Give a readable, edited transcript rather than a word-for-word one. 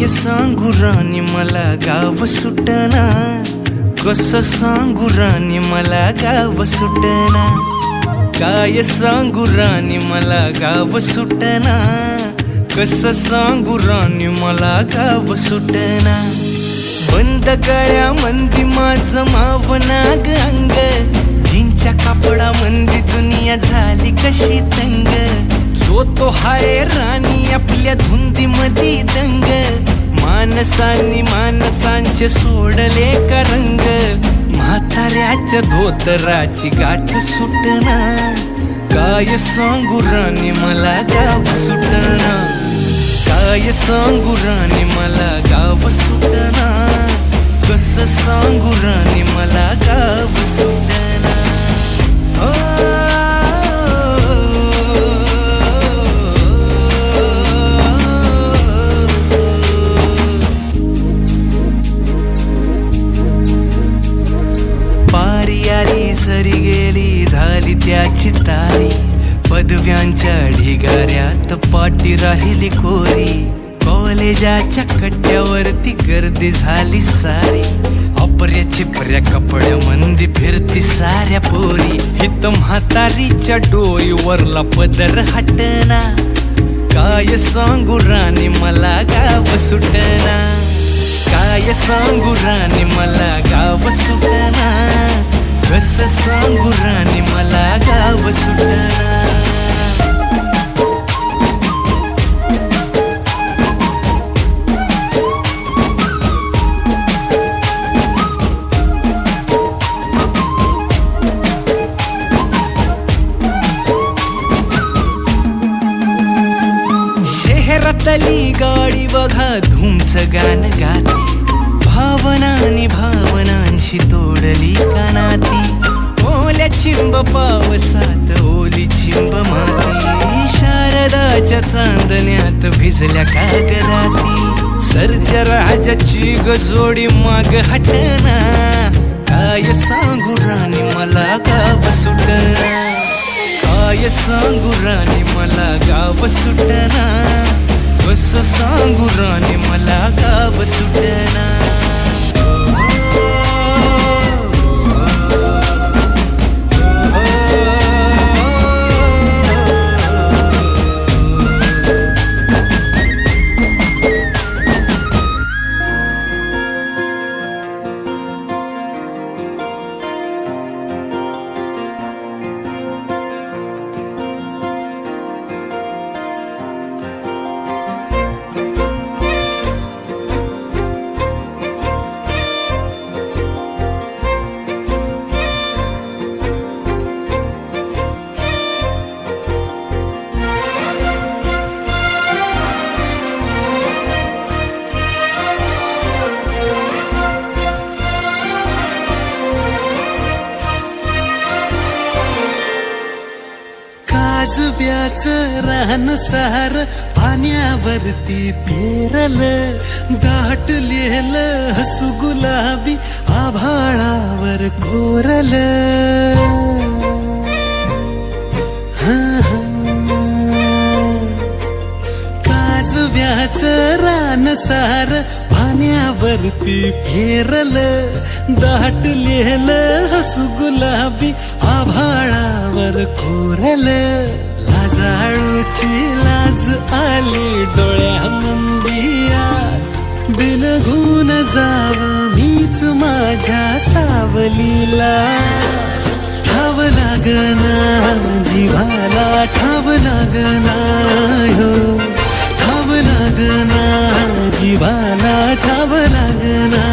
सांगू राणी मला गाव सुटना, कसं सांगू राणी मला गाव सुटना, काय सांगू राणी मला गाव सुटना, कसं सांगू राणी मला गाव सुटना. बंद गळ्या मंदी माझं मावना ग अंग, जीनच्या कापडा मंदी दुनिया झाली कशी तंग. जो तो हाय राणी आपल्या धुंदी मधी दंग, माणसांनी माणसांचे सोडले का रंग. म्हाताऱ्याच्या धोतराची गाठ सुटना, काय सांगू राणी मला गाव सुटना, काय सांगू राणी मला गाव सुटना, कसं सांगू राणी मला गाव सुटना. पारी आली सरी गेली झाली त्याची तारी, पदव्यांच्या ढिगाऱ्यात पाटी राहिली कोरी. कॉलेजाच्या कट्ट्यावरती गर्दी झाली सारी, अपर्या चिपऱ्या कपड्या मंदी फिरती साऱ्या पोरी. हित म्हातारीच्या डोईवरला पदर हटना, काय सांगू राणी मला गाव सुटना, काय सांगू राणी मला गाव सुटना, कसं सांगू राणी मला गाव सुटना. शहरातली गाडी बघा धूमचं गाणं गाते, भावनांनी भावनांशी तोडली कानाती. ओल्या चिंब पावसात ओली चिंब माती, शारदाच्या चांदण्यात भिजल्या कागदाती. सर्जराजाची गजोडी माग हटना, काय सांगू राणी मला गाव सुटना, काय सांगू राणी मला गाव सुटना, कसं सांगू राणी मला गाव सुटना. काजव्याचं रान सार पाण्यावरती पेरलं, दाटलेलं हसू गुलाबी आभाळावर कोरलं. काजव्याचं रान सार पाण्यावरती पेरलं, दाटलेलं हसू गुलाबी आभाळावर कोरलं. लाजाळूची लाज आली डोळ्यामंदी आज, बिलगून जाव मीच माझ्या सावलीला. ठाव लागना जीवाला ठाव लागना हो, ठाव लागना जीवाला ठाव लागना